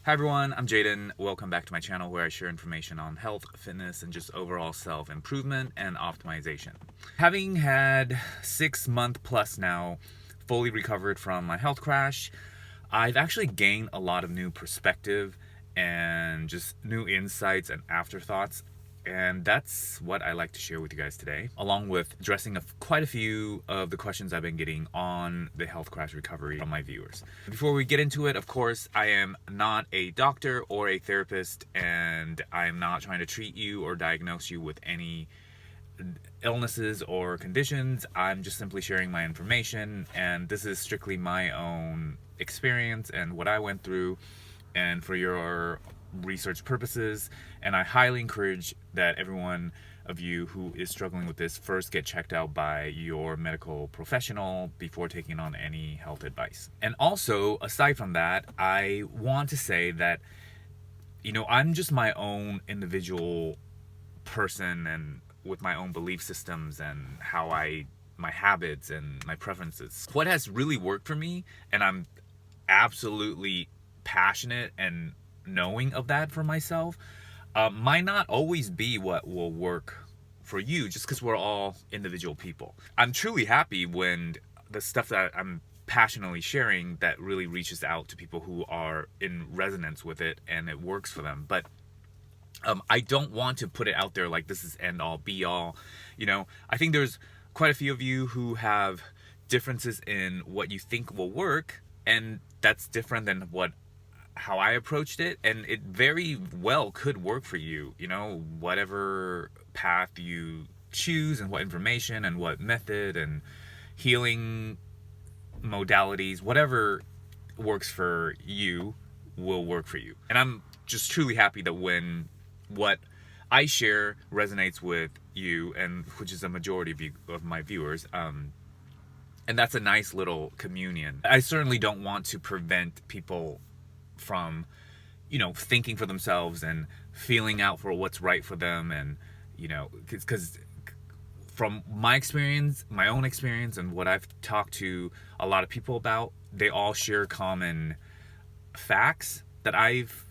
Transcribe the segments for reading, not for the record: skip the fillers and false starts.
Hi everyone, I'm Jaden. Welcome back to my channel where I share information on health, fitness, and just overall self-improvement and optimization. Having had 6 months plus now fully recovered from my health crash, I've actually gained a lot of new perspective and just new insights and afterthoughts. And that's what I like to share with you guys today, along with addressing quite a few of the questions I've been getting on the health crash recovery from my viewers. Before we get into it, of course, I am not a doctor or a therapist, and I'm not trying to treat you or diagnose you with any illnesses or conditions. I'm just simply sharing my information, and this is strictly my own experience and what I went through, and for your research purposes. And I highly encourage that everyone of you who is struggling with this first get checked out by your medical professional before taking on any health advice. And also, aside from that, I want to say that, I'm just my own individual person and with my own belief systems and my habits and my preferences. What has really worked for me, and I'm absolutely passionate and knowing of that for myself, might not always be what will work for you, just because we're all individual people. I'm truly happy when the stuff that I'm passionately sharing that really reaches out to people who are in resonance with it and it works for them. But I don't want to put it out there like this is end all be all. I think there's quite a few of you who have differences in what you think will work, and that's different than how I approached it, and it very well could work for you, whatever path you choose and what information and what method and healing modalities, whatever works for you will work for you. And I'm just truly happy that when what I share resonates with you, and which is a majority of my viewers, and that's a nice little communion. I certainly don't want to prevent people from thinking for themselves and feeling out for what's right for them, and because from my experience, my own experience, and what I've talked to a lot of people about, they all share common facts that I've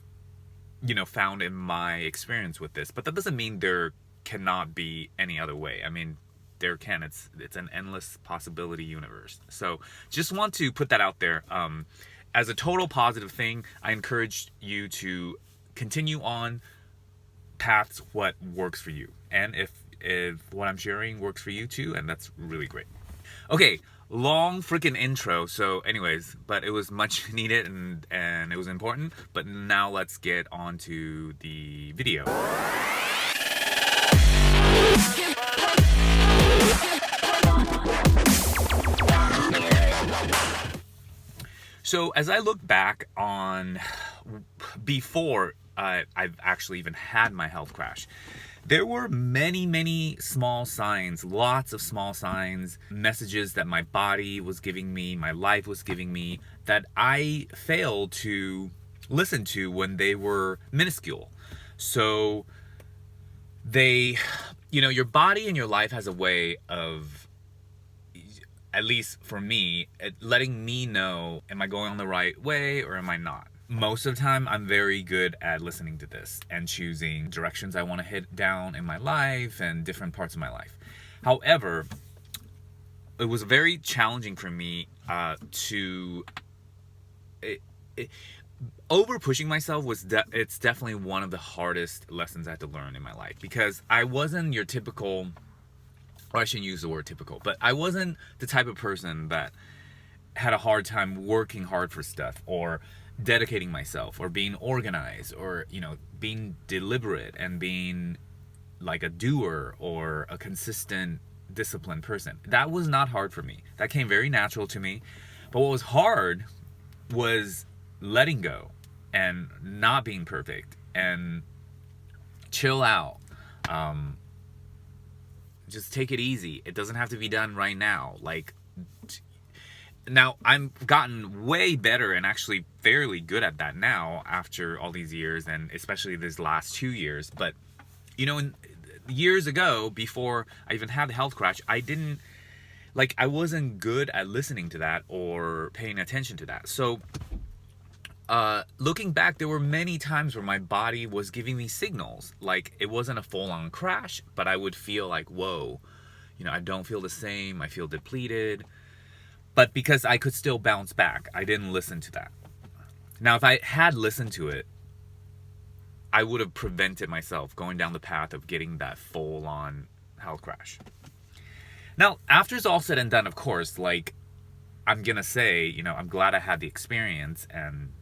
found in my experience with this. But that doesn't mean there cannot be any other way. I mean, there can. It's an endless possibility universe. So just want to put that out there. As a total positive thing, I encourage you to continue on paths what works for you. And if what I'm sharing works for you too, and that's really great. Okay, long freaking intro. So anyways, but it was much needed and it was important. But now let's get on to the video. So as I look back on before I've actually even had my health crash, there were many, many small signs, lots of small signs, messages that my body was giving me, my life was giving me, that I failed to listen to when they were minuscule. So your body and your life has a way of, at least for me, letting me know, am I going on the right way or am I not? Most of the time, I'm very good at listening to this and choosing directions I want to hit down in my life and different parts of my life. However, it was very challenging for me over pushing myself it's definitely one of the hardest lessons I had to learn in my life, because I wasn't your typical, or I shouldn't use the word typical, but I wasn't the type of person that had a hard time working hard for stuff or dedicating myself or being organized or, being deliberate and being like a doer or a consistent, disciplined person. That was not hard for me. That came very natural to me. But what was hard was letting go and not being perfect and chill out. Just take it easy. It doesn't have to be done right now. Now, I've gotten way better and actually fairly good at that now after all these years, and especially these last 2 years. But, years ago, before I even had the health crash, I wasn't good at listening to that or paying attention to that. So looking back, there were many times where my body was giving me signals. Like, it wasn't a full-on crash, but I would feel like, whoa, I don't feel the same. I feel depleted. But because I could still bounce back, I didn't listen to that. Now, if I had listened to it, I would have prevented myself going down the path of getting that full-on health crash. Now, after it's all said and done, of course, like, I'm going to say, I'm glad I had the experience, and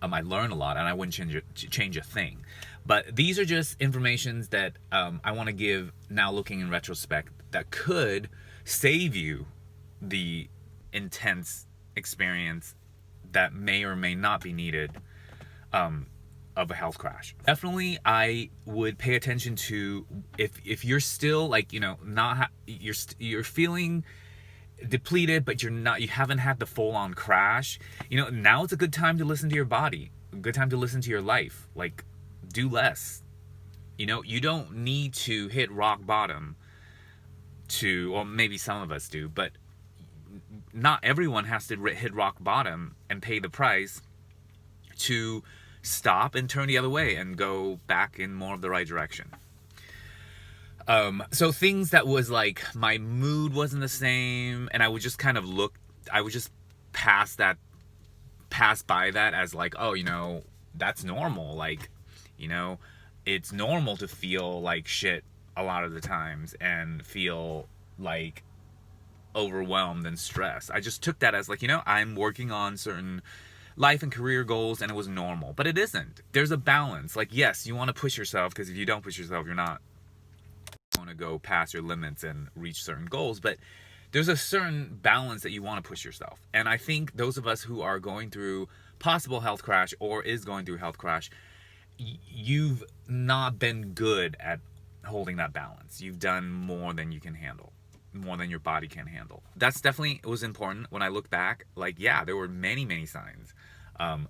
I learned a lot, and I wouldn't change a thing. But these are just informations that I want to give now, looking in retrospect, that could save you the intense experience that may or may not be needed of a health crash. Definitely, I would pay attention to if you're still like, you're feeling depleted, but you haven't had the full-on crash. Now it's a good time to listen to your body, a good time to listen to your life. Like, do less. You don't need to hit rock bottom or maybe some of us do, but not everyone has to hit rock bottom and pay the price to stop and turn the other way and go back in more of the right direction. So things that was like, my mood wasn't the same, and I would just kind of I would just pass by that as like, oh, that's normal. Like, it's normal to feel like shit a lot of the times and feel like overwhelmed and stressed. I just took that as like, I'm working on certain life and career goals, and it was normal. But it isn't. There's a balance. Like, yes, you want to push yourself, because if you don't push yourself, you're not going to go past your limits and reach certain goals. But there's a certain balance that you want to push yourself. And I think those of us who are going through possible health crash or is going through health crash, you've not been good at holding that balance. You've done more than you can handle, more than your body can handle. That's definitely, it was important. When I look back, like, yeah, there were many, many signs.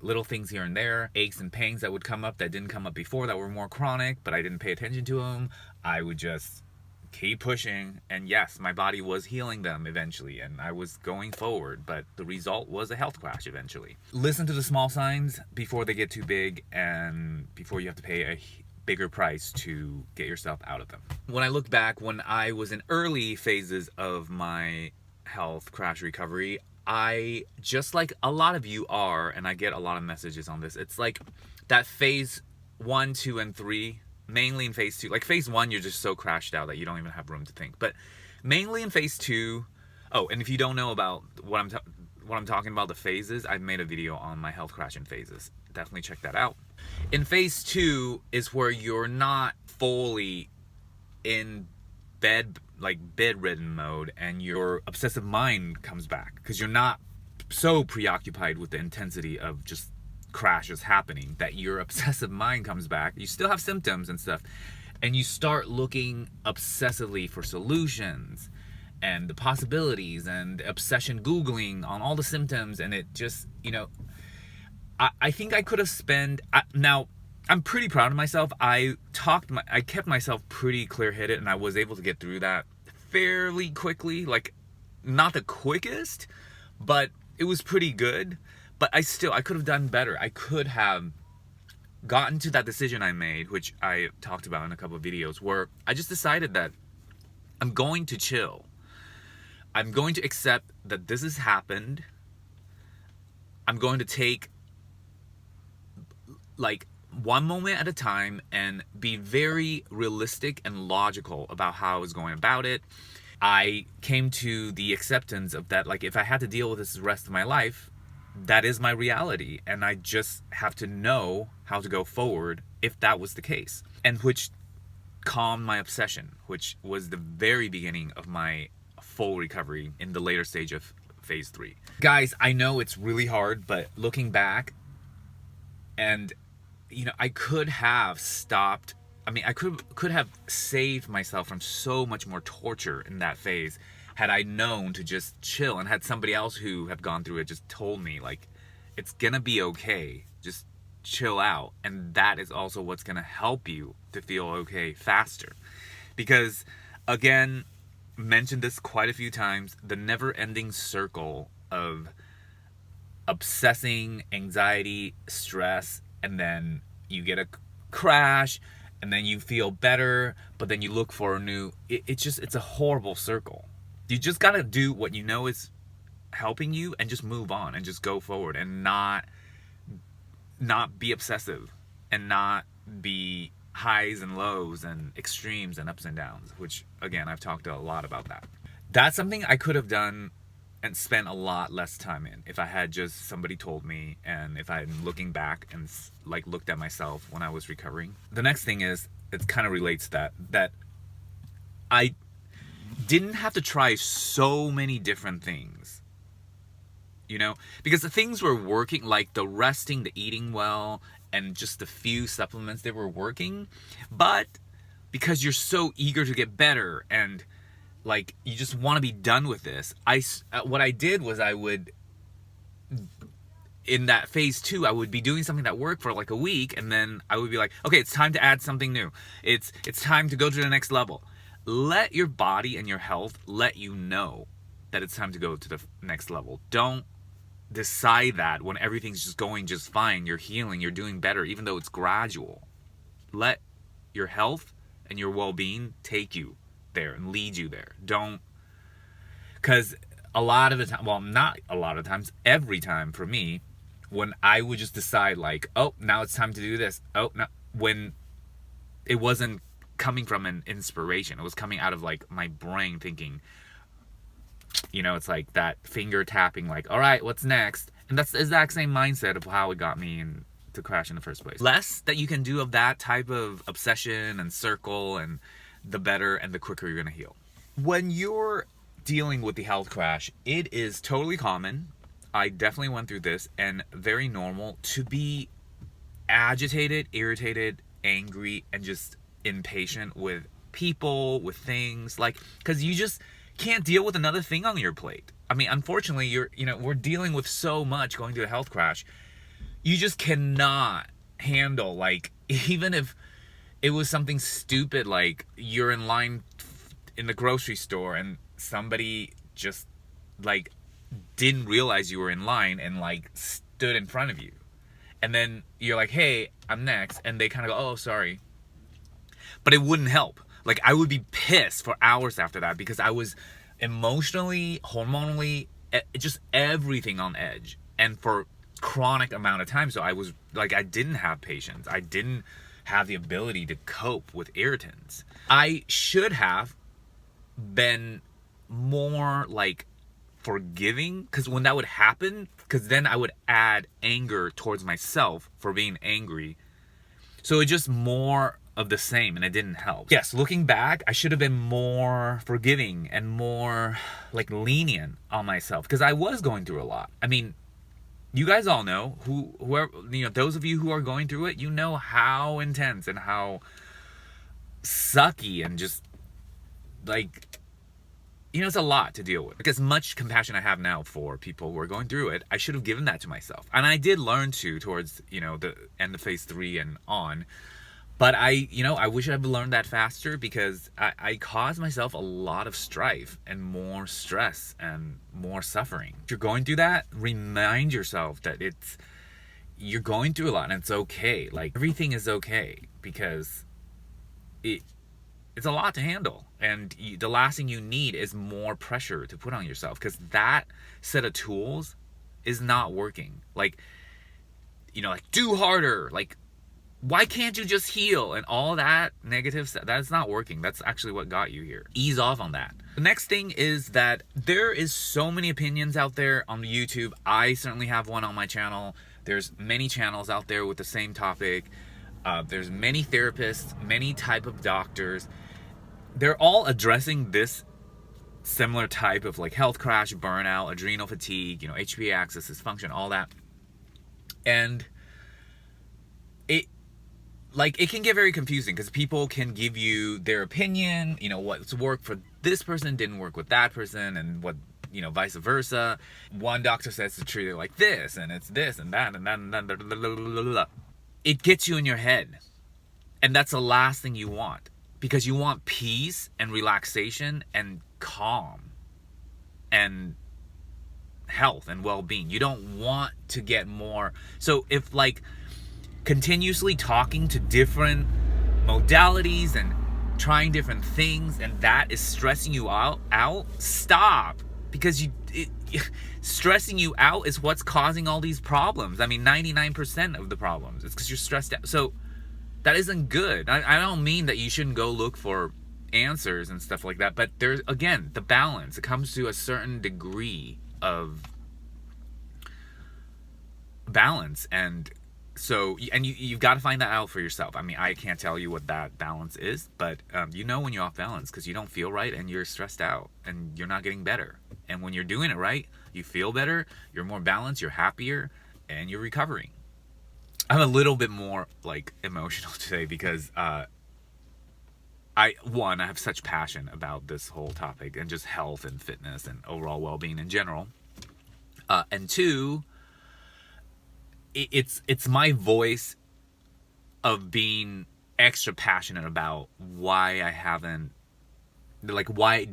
Little things here and there, aches and pains that would come up that didn't come up before, that were more chronic, but I didn't pay attention to them. I would just keep pushing, and yes, my body was healing them eventually, and I was going forward, but the result was a health crash eventually. Listen to the small signs before they get too big, and before you have to pay a bigger price to get yourself out of them. When I look back, when I was in early phases of my health crash recovery, I, just like a lot of you are, and I get a lot of messages on this, it's like that phase 1, 2, and 3, mainly in phase 2. Like, phase 1, you're just so crashed out that you don't even have room to think. But mainly in phase 2, oh, and if you don't know about what I'm talking about, the phases, I've made a video on my health crash in phases. Definitely check that out. In phase 2 is where you're not fully in bedridden mode, and your obsessive mind comes back, because you're not so preoccupied with the intensity of just crashes happening that your obsessive mind comes back. You still have symptoms and stuff, and you start looking obsessively for solutions and the possibilities, and obsession Googling on all the symptoms, and it just, I think I could have spent, now I'm pretty proud of myself. I kept myself pretty clear-headed, and I was able to get through that fairly quickly. Like, not the quickest, but it was pretty good. But I could have done better. I could have gotten to that decision I made, which I talked about in a couple of videos, where I just decided that I'm going to chill. I'm going to accept that this has happened. I'm going to take, like, one moment at a time and be very realistic and logical about how I was going about it. I came to the acceptance of that, like, if I had to deal with this the rest of my life, that is my reality, and I just have to know how to go forward if that was the case. And which calmed my obsession, which was the very beginning of my full recovery in the later stage of phase 3. Guys, I know it's really hard, but looking back, and I could have stopped. I mean, I could have saved myself from so much more torture in that phase had I known to just chill, and had somebody else who have gone through it just told me, like, it's gonna be okay, just chill out. And that is also what's gonna help you to feel okay faster. Because, again, mentioned this quite a few times, the never-ending circle of obsessing, anxiety, stress, and then you get a crash, and then you feel better, but then you look for a new, it's a horrible circle. You just gotta do what you know is helping you and just move on and just go forward and not be obsessive and not be highs and lows and extremes and ups and downs, which again, I've talked a lot about that. That's something I could have done and spent a lot less time in if I had just somebody told me, and if I had looking back and like looked at myself when I was recovering. The next thing is, it kind of relates to that I didn't have to try so many different things, you know, because the things were working, like the resting, the eating well, and just a few supplements, they were working. But because you're so eager to get better and like you just want to be done with this, what I did was I would, in that phase 2, I would be doing something that worked for like a week, and then I would be like, okay, it's time to add something new. It's time to go to the next level. Let your body and your health let you know that it's time to go to the next level. Don't decide that when everything's just going just fine, you're healing, you're doing better, even though it's gradual. Let your health and your well-being take you there and lead you there. Don't, because a lot of the time, well, not a lot of times, every time for me, when I would just decide like, oh, now it's time to do this, oh, no, when it wasn't coming from an inspiration, it was coming out of like my brain thinking, you know, it's like that finger tapping, like, all right, what's next? And that's the exact same mindset of how it got me to crash in the first place. Less that you can do of that type of obsession and circle, and the better and the quicker you're gonna heal. When you're dealing with the health crash, it is totally common, I definitely went through this, and very normal to be agitated, irritated, angry, and just impatient with people, with things, like, because you just can't deal with another thing on your plate. I mean, unfortunately, we're dealing with so much going through a health crash. You just cannot handle, like, even if it was something stupid, like you're in line in the grocery store and somebody just like didn't realize you were in line and like stood in front of you, and then you're like, hey, I'm next, and they kind of go, oh, sorry, but it wouldn't help. Like, I would be pissed for hours after that because I was emotionally, hormonally, just everything on edge, and for chronic amount of time. So I was like, I didn't have patience, I didn't have the ability to cope with irritants. I should have been more like forgiving, because when that would happen, because then I would add anger towards myself for being angry. So it just more of the same, and it didn't help. Yes, looking back, I should have been more forgiving and more like lenient on myself, because I was going through a lot. I mean, you guys all know, whoever, you know, those of you who are going through it, you know how intense and how sucky and just like, you know, it's a lot to deal with. Like, as much compassion I have now for people who are going through it, I should have given that to myself. And I did learn to towards, you know, the end of phase 3 and on. But I wish I'd learned that faster, because I caused myself a lot of strife and more stress and more suffering. If you're going through that, remind yourself that you're going through a lot, and it's okay. Like, everything is okay, because it's a lot to handle. And the last thing you need is more pressure to put on yourself, because that set of tools is not working. Like, you know, like, do harder, like, why can't you just heal, and all that negative stuff, that's not working. That's actually what got you here. Ease off on that. The next thing is that there is so many opinions out there on YouTube. I certainly have one on my channel. There's many channels out there with the same topic. There's many therapists, many type of doctors. They're all addressing this similar type of like health crash, burnout, adrenal fatigue, you know, HPA axis dysfunction, all that. And it can get very confusing, because people can give you their opinion, you know, what's worked for this person didn't work with that person, and what, you know, vice versa. One doctor says to treat it like this, and it's this and that and that and that. Blah, blah, blah, blah, blah. It gets you in your head, and that's the last thing you want, because you want peace and relaxation and calm and health and well-being. You don't want to get more. So if like continuously talking to different modalities and trying different things and that is stressing you out, stop. Because stressing you out is what's causing all these problems. I mean, 99% of the problems, it's because you're stressed out. So that isn't good. I don't mean that you shouldn't go look for answers and stuff like that, but there's, again, the balance. It comes to a certain degree of balance, and so, and you've got to find that out for yourself. I mean, I can't tell you what that balance is, but you know when you're off balance because you don't feel right and you're stressed out and you're not getting better. And when you're doing it right, you feel better, you're more balanced, you're happier, and you're recovering. I'm a little bit more like emotional today because I have such passion about this whole topic and just health and fitness and overall well-being in general. And two, it's my voice of being extra passionate about why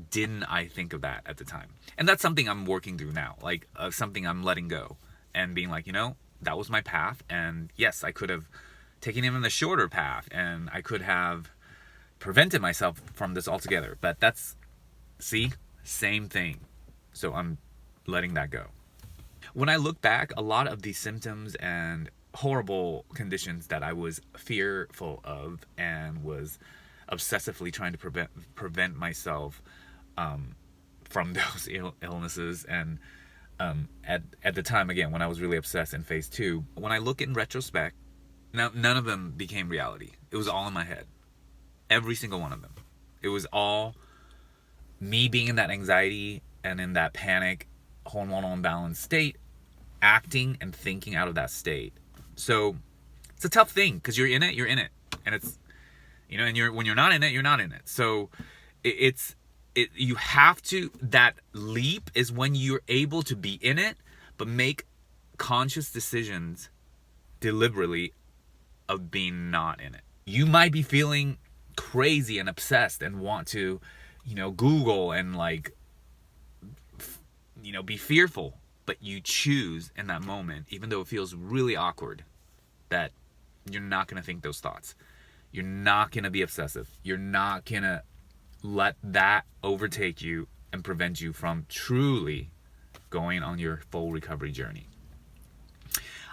didn't I think of that at the time? And that's something I'm working through now, like something I'm letting go and being like, that was my path. And yes, I could have taken even the shorter path and I could have prevented myself from this altogether. But same thing. So I'm letting that go. When I look back, a lot of these symptoms and horrible conditions that I was fearful of and was obsessively trying to prevent myself from those illnesses, and at the time, again, when I was really obsessed in phase 2, when I look in retrospect, now none of them became reality. It was all in my head. Every single one of them. It was all me being in that anxiety and in that panic, hormonal imbalance state, acting and thinking out of that state. So it's a tough thing because you're in it, and it's, and when you're not in it, you're not in it. So you have to, that leap is when you're able to be in it, but make conscious decisions deliberately of being not in it. You might be feeling crazy and obsessed and want to, Google and be fearful, but you choose in that moment, even though it feels really awkward, that you're not going to think those thoughts. You're not going to be obsessive. You're not going to let that overtake you and prevent you from truly going on your full recovery journey.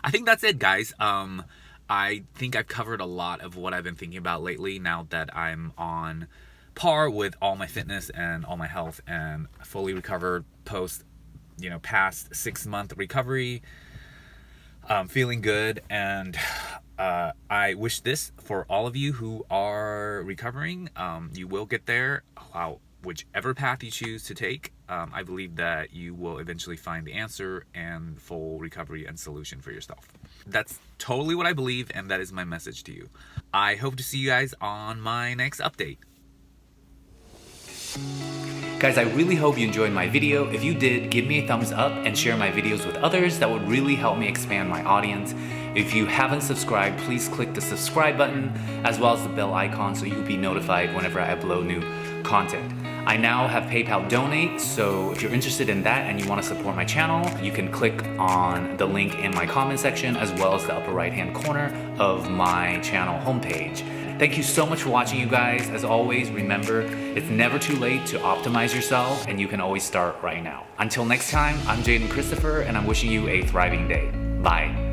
I think that's it, guys. I think I've covered a lot of what I've been thinking about lately now that I'm on par with all my fitness and all my health and fully recovered past 6-month recovery. Feeling good, and I wish this for all of you who are recovering. You will get there. Whichever path you choose to take, I believe that you will eventually find the answer and full recovery and solution for yourself. That's totally what I believe, and that is my message to you. I hope to see you guys on my next update. Guys, I really hope you enjoyed my video. If you did, give me a thumbs up and share my videos with others. That would really help me expand my audience. If you haven't subscribed, please click the subscribe button as well as the bell icon so you'll be notified whenever I upload new content. I now have PayPal Donate, so if you're interested in that and you want to support my channel, you can click on the link in my comment section as well as the upper right hand corner of my channel homepage. Thank you so much for watching, you guys. As always, remember, it's never too late to optimize yourself, and you can always start right now. Until next time, I'm Jaden Christopher, and I'm wishing you a thriving day. Bye.